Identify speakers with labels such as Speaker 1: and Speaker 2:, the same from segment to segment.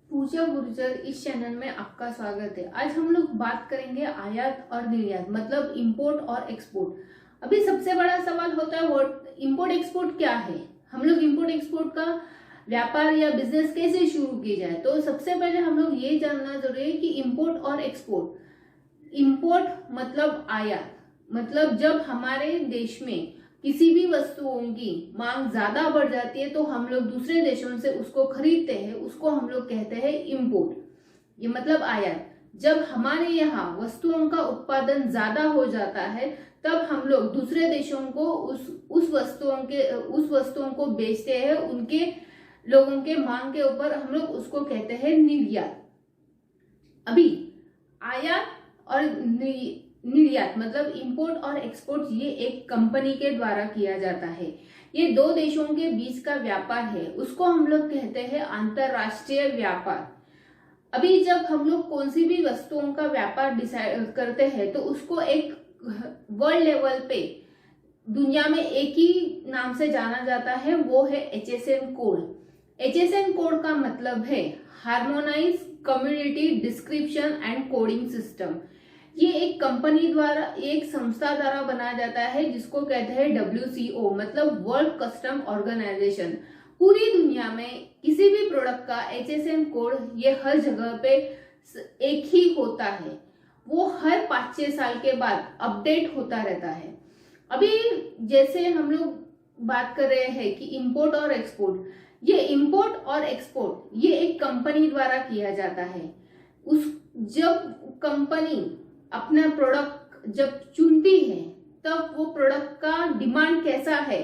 Speaker 1: पूजा गुर्जर इस चैनल में आपका स्वागत है। आज हम लोग बात करेंगे आयात और निर्यात मतलब इंपोर्ट और एक्सपोर्ट। अभी सबसे बड़ा सवाल होता है वो इंपोर्ट एक्सपोर्ट क्या है। हम लोग इंपोर्ट एक्सपोर्ट का व्यापार या बिजनेस कैसे शुरू की जाए, तो सबसे पहले हम लोग ये जानना जरूरी है कि इंपोर्ट और एक्सपोर्ट। इंपोर्ट मतलब आयात, मतलब जब हमारे देश में किसी भी वस्तुओं की मांग ज्यादा बढ़ जाती है तो हम लोग दूसरे देशों से उसको खरीदते हैं, उसको हम लोग कहते हैं इंपोर्ट। ये मतलब आयात। जब हमारे यहाँ वस्तुओं का उत्पादन ज्यादा हो जाता है तब हम लोग दूसरे देशों को उस वस्तुओं को बेचते हैं, उनके लोगों के मांग के ऊपर हम लोग उसको कहते हैं निर्यात। अभी आयात और निर्यात मतलब इंपोर्ट और एक्सपोर्ट ये एक कंपनी के द्वारा किया जाता है। ये दो देशों के बीच का व्यापार है, उसको हम लोग कहते हैं अंतरराष्ट्रीय व्यापार। अभी जब हम लोग कौन सी भी वस्तुओं का व्यापार डिसाइड करते हैं तो उसको एक वर्ल्ड लेवल पे दुनिया में एक ही नाम से जाना जाता है, वो है HSN कोड। HSN कोड का मतलब है harmonise community description and coding system. ये एक कंपनी द्वारा, एक संस्था द्वारा बनाया जाता है जिसको कहते हैं WCO मतलब वर्ल्ड कस्टम ऑर्गेनाइजेशन। पूरी दुनिया में किसी भी प्रोडक्ट का HSN कोड ये हर जगह पे एक ही होता है, वो हर 5-6 साल के बाद अपडेट होता रहता है। अभी जैसे हम लोग बात कर रहे हैं कि इंपोर्ट और एक्सपोर्ट, ये इंपोर्ट और एक्सपोर्ट ये एक कंपनी द्वारा किया जाता है। जब कंपनी अपना प्रोडक्ट जब चुनती है तब वो प्रोडक्ट का डिमांड कैसा है,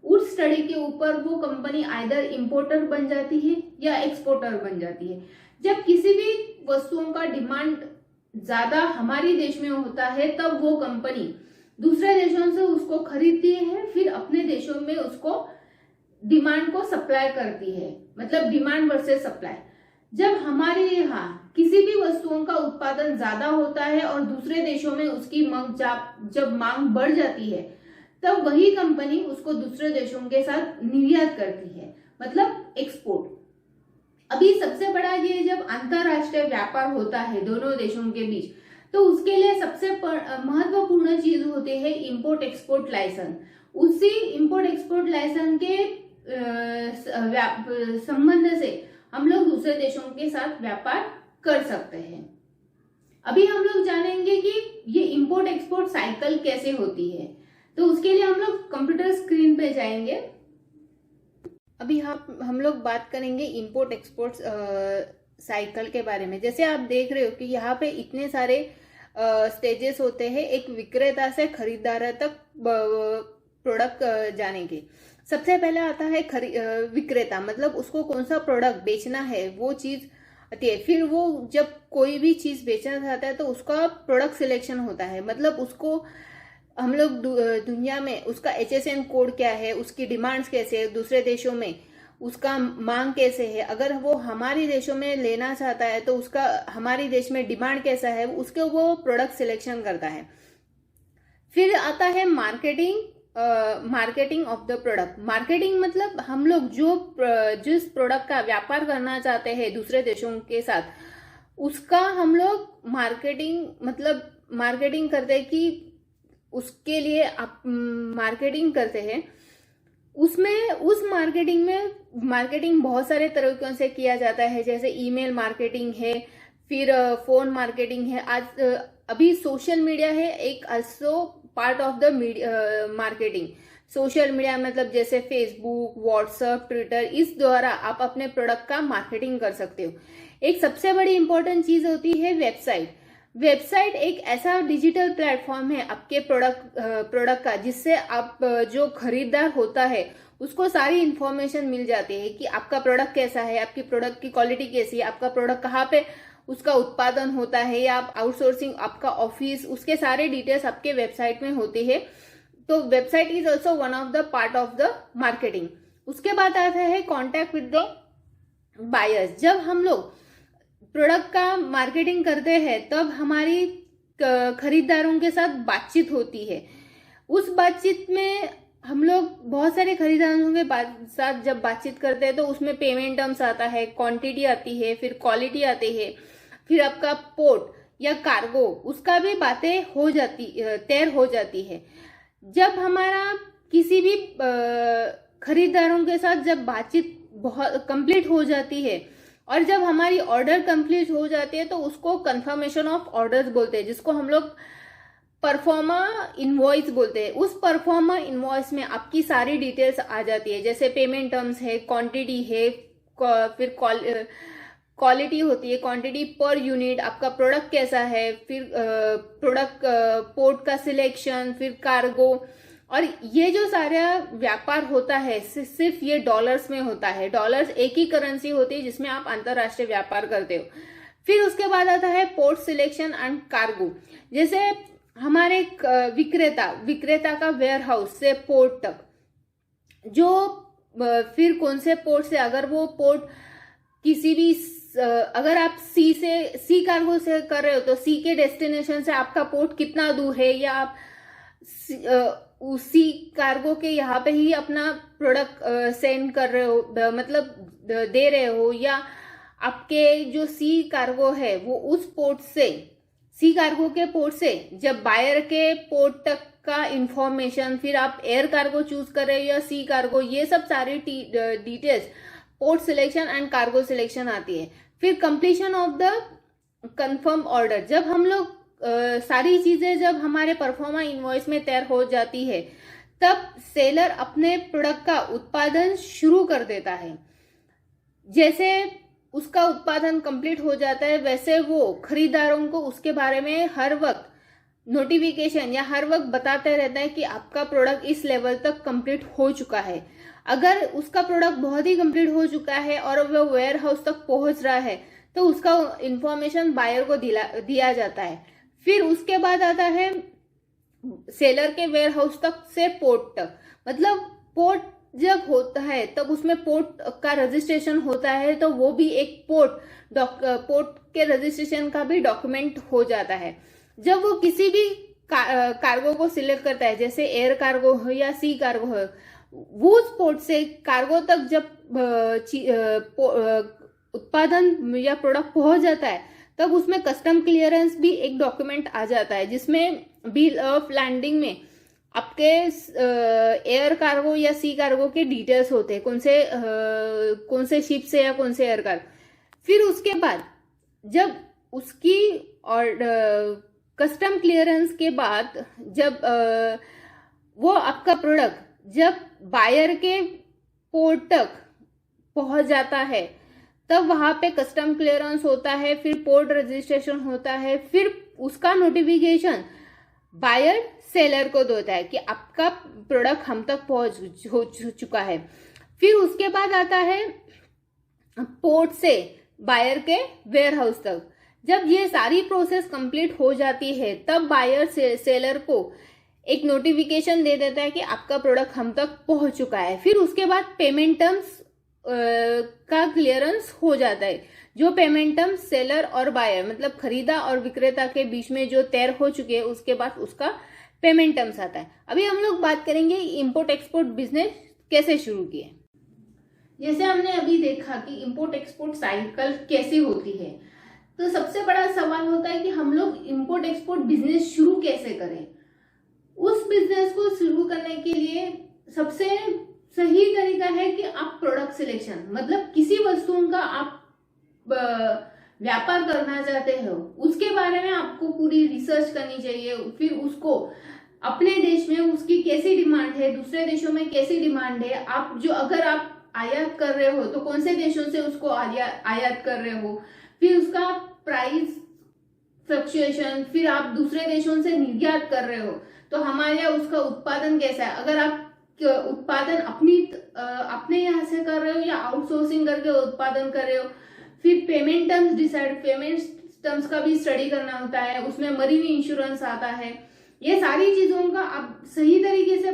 Speaker 1: उस स्टडी के ऊपर वो कंपनी आइदर इंपोर्टर बन जाती है या एक्सपोर्टर बन जाती है। जब किसी भी वस्तुओं का डिमांड ज्यादा हमारे देश में होता है तब वो कंपनी दूसरे देशों से उसको खरीदती है, फिर अपने देशों में उसको डिमांड को सप्लाई करती है, मतलब डिमांड वर्सेस सप्लाई। जब हमारे यहाँ किसी भी वस्तुओं का उत्पादन ज्यादा होता है और दूसरे देशों में उसकी जब मांग बढ़ जाती है तब वही कंपनी उसको दूसरे देशों के साथ निर्यात करती है, मतलब एक्सपोर्ट। अभी सबसे बड़ा ये जब अंतरराष्ट्रीय व्यापार होता है दोनों देशों के बीच, तो उसके लिए सबसे महत्वपूर्ण चीज होती है इंपोर्ट एक्सपोर्ट लाइसेंस। उसी इंपोर्ट एक्सपोर्ट लाइसेंस के संबंध से हम लोग दूसरे देशों के साथ व्यापार कर सकते हैं। अभी हम लोग जानेंगे कि ये इंपोर्ट एक्सपोर्ट साइकिल कैसे होती है, तो उसके लिए हम लोग कंप्यूटर स्क्रीन पे जाएंगे। अभी हम लोग बात करेंगे इंपोर्ट एक्सपोर्ट साइकिल के बारे में। जैसे आप देख रहे हो कि यहाँ पे इतने सारे स्टेजेस होते हैं एक विक्रेता से खरीदार तक प्रोडक्ट जाने के। सबसे पहले आता है विक्रेता, मतलब उसको कौन सा प्रोडक्ट बेचना है वो चीज आती है। फिर वो जब कोई भी चीज बेचना चाहता है तो उसका प्रोडक्ट सिलेक्शन होता है, मतलब उसको हम लोग दुनिया में उसका HSN कोड क्या है, उसकी डिमांड्स कैसे है, दूसरे देशों में उसका मांग कैसे है, अगर वो हमारे देशों में लेना चाहता है तो उसका हमारे देश में डिमांड कैसा है, उसके वो प्रोडक्ट सिलेक्शन करता है। फिर आता है marketing of the product. Marketing मतलब हम लोग जिस प्रोडक्ट का व्यापार करना चाहते हैं दूसरे देशों के साथ, उसका हम लोग मार्केटिंग करते हैं कि उसके लिए आप मार्केटिंग करते हैं। उसमें उस मार्केटिंग बहुत सारे तरीकों से किया जाता है, जैसे ईमेल मार्केटिंग है, फिर फोन मार्केटिंग है। आज अभी सोशल मीडिया है एक also part of the marketing. Social media मतलब जैसे फेसबुक, व्हाट्सएप, ट्विटर, इस द्वारा आप अपने प्रोडक्ट का मार्केटिंग कर सकते हो। एक सबसे बड़ी इंपॉर्टेंट चीज होती है वेबसाइट। वेबसाइट एक ऐसा डिजिटल प्लेटफॉर्म है आपके प्रोडक्ट का, जिससे आप जो खरीदार होता है उसको सारी इंफॉर्मेशन मिल जाती है कि आपका प्रोडक्ट कैसा है, आपकी प्रोडक्ट की क्वालिटी कैसी है, आपका प्रोडक्ट कहाँ पे उसका उत्पादन होता है, या आप आउटसोर्सिंग, आपका ऑफिस, उसके सारे डिटेल्स आपके वेबसाइट में होती है। तो website is also one of the part of the marketing. उसके बाद आता है कॉन्टैक्ट विद द बायर्स। जब हम लोग प्रोडक्ट का मार्केटिंग करते हैं तब हमारी खरीदारों के साथ बातचीत होती है। उस बातचीत में हम लोग बहुत सारे खरीदारों के साथ जब बातचीत करते हैं तो उसमें पेमेंट टर्म्स आता है, क्वांटिटी आती है, फिर क्वालिटी आती है, फिर आपका पोर्ट या कार्गो, उसका भी बातें तय हो जाती है। जब हमारा किसी भी खरीदारों के साथ जब बातचीत बहुत कंप्लीट हो जाती है और जब हमारी ऑर्डर कंप्लीट हो जाती है तो उसको कंफर्मेशन ऑफ ऑर्डर्स बोलते हैं, जिसको हम लोग परफॉर्मा इनवॉइस बोलते हैं। उस परफॉर्मा इनवॉइस में आपकी सारी डिटेल्स आ जाती है, जैसे पेमेंट टर्म्स है, क्वांटिटी है, फिर क्वालिटी होती है, क्वांटिटी पर यूनिट, आपका प्रोडक्ट कैसा है, फिर प्रोडक्ट पोर्ट का सिलेक्शन, फिर कार्गो। और ये जो सारा व्यापार होता है सिर्फ ये डॉलर्स में होता है। डॉलर्स एक ही करेंसी होती है जिसमें आप अंतरराष्ट्रीय व्यापार करते हो। फिर उसके बाद आता है पोर्ट सिलेक्शन एंड कार्गो। जैसे हमारे विक्रेता का वेयर हाउस से पोर्ट तक, जो फिर कौन से पोर्ट से, अगर वो पोर्ट किसी भी अगर आप सी कार्गो से कर रहे हो तो सी के डेस्टिनेशन से आपका पोर्ट कितना दूर है, या आप उसी कार्गो के यहाँ पे ही अपना प्रोडक्ट सेंड कर रहे हो, मतलब दे रहे हो, या आपके जो सी कार्गो है वो उस पोर्ट से, सी कार्गो के पोर्ट से जब बायर के पोर्ट तक का इंफॉर्मेशन, फिर आप एयर कार्गो चूज कर रहे हो या सी कार्गो, ये सब सारी details port selection and cargo selection आती है। फिर completion of the confirm order, जब हम लोग सारी चीजें जब हमारे परफॉर्मा इनवॉइस में तैयार हो जाती है तब सेलर अपने प्रोडक्ट का उत्पादन शुरू कर देता है। जैसे उसका उत्पादन कंप्लीट हो जाता है वैसे वो खरीदारों को उसके बारे में हर वक्त नोटिफिकेशन या हर वक्त बताते रहता है कि आपका प्रोडक्ट इस लेवल तक कंप्लीट हो चुका है। अगर उसका प्रोडक्ट बहुत ही कंप्लीट हो चुका है और वो वेयर हाउस तक पहुंच रहा है तो उसका इंफॉर्मेशन बायर को दिया जाता है। फिर उसके बाद आता है सेलर के वेयर हाउस तक से पोर्ट तक, मतलब पोर्ट जब होता है तब उसमें पोर्ट का रजिस्ट्रेशन होता है, तो वो भी एक पोर्ट के रजिस्ट्रेशन का भी डॉक्यूमेंट हो जाता है। जब वो किसी भी कार्गो को सिलेक्ट करता है, जैसे एयर कार्गो हो या सी कार्गो हो, वो उस पोर्ट से कार्गो तक जब उत्पादन या प्रोडक्ट पहुंच जाता है तब उसमें कस्टम क्लियरेंस भी एक डॉक्यूमेंट आ जाता है, जिसमें बिल ऑफ लैंडिंग में आपके एयर कार्गो या सी कार्गो के डिटेल्स होते हैं, कौन से शिप से या कौन से एयर कार्गो। फिर उसके बाद जब उसकी और कस्टम क्लियरेंस के बाद जब वो आपका प्रोडक्ट जब बायर के पोर्ट तक पहुंच जाता है तब वहां पे कस्टम क्लियरेंस होता है, फिर पोर्ट रजिस्ट्रेशन होता है, फिर उसका नोटिफिकेशन बायर सेलर को देता है कि आपका प्रोडक्ट हम तक पहुंच हो चुका है। फिर उसके बाद आता है पोर्ट से बायर के वेयर हाउस तक। जब ये सारी प्रोसेस कंप्लीट हो जाती है तब बायर सेलर को एक नोटिफिकेशन दे देता है कि आपका प्रोडक्ट हम तक पहुंच चुका है। फिर उसके बाद पेमेंट टर्म्स का क्लियरेंस हो जाता है। जो पेमेंट टर्म्स सेलर और बायर, मतलब खरीदा और विक्रेता के बीच में जो तय हो चुके हैं, उसके बाद उसका पेमेंट टर्म्स आता है। अभी हम लोग बात करेंगे इंपोर्ट एक्सपोर्ट बिजनेस कैसे शुरू किए। जैसे हमने अभी देखा कि इंपोर्ट एक्सपोर्ट साइकिल कैसे होती है, तो सबसे बड़ा सवाल होता है कि हम लोग इंपोर्ट एक्सपोर्ट बिजनेस शुरू कैसे करें। उस बिजनेस को शुरू करने के लिए सबसे सही तरीका है कि आप प्रोडक्ट सिलेक्शन, मतलब किसी वस्तुओं का आप व्यापार करना चाहते हो उसके बारे में आपको पूरी रिसर्च करनी चाहिए। फिर उसको अपने देश में उसकी कैसी डिमांड है, दूसरे देशों में कैसी डिमांड है, अगर आप आयात कर रहे हो तो कौन से देशों से उसको आयात कर रहे हो, फिर उसका प्राइस फ्लक्चुएशन, फिर आप दूसरे देशों से निर्यात कर रहे हो तो हमारे यहाँ उसका उत्पादन कैसा है, अगर आप उत्पादन अपने यहाँ से कर रहे हो या आउटसोर्सिंग करके उत्पादन कर रहे हो। फिर पेमेंट टर्म्स का भी स्टडी करना होता है, उसमें मरीन इंश्योरेंस आता है। ये सारी चीजों का आप सही तरीके से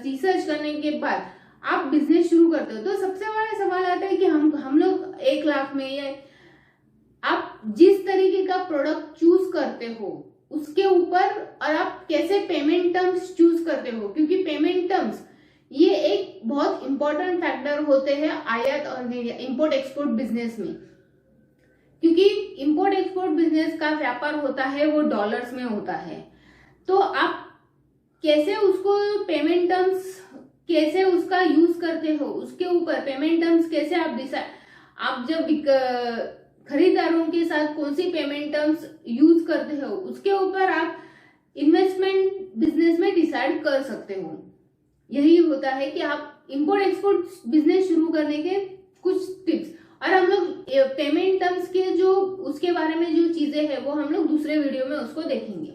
Speaker 1: रिसर्च करने के बाद आप बिजनेस शुरू करते हो। तो सबसे बड़ा सवाल आता है कि हम लोग 1 लाख में, या आप जिस तरीके का प्रोडक्ट चूज करते हो उसके ऊपर, और आप कैसे पेमेंट टर्म्स चूज करते हो, क्योंकि पेमेंट टर्म्स ये एक बहुत इंपॉर्टेंट फैक्टर होते हैं आयात और इंपोर्ट एक्सपोर्ट बिजनेस में, क्योंकि इंपोर्ट एक्सपोर्ट बिजनेस का व्यापार होता है वो डॉलर्स में होता है। तो आप कैसे उसको पेमेंट टर्म्स कैसे उसका यूज करते हो, उसके ऊपर पेमेंट टर्म्स कैसे आप डिसाइड, आप जब खरीदारों के साथ कौन सी पेमेंट टर्म्स यूज करते हो उसके ऊपर आप इन्वेस्टमेंट बिजनेस में डिसाइड कर सकते हो। यही होता है कि आप इंपोर्ट एक्सपोर्ट बिजनेस शुरू करने के कुछ टिप्स, और हम लोग पेमेंट टर्म्स के जो उसके बारे में जो चीजें हैं वो हम लोग दूसरे वीडियो में उसको देखेंगे।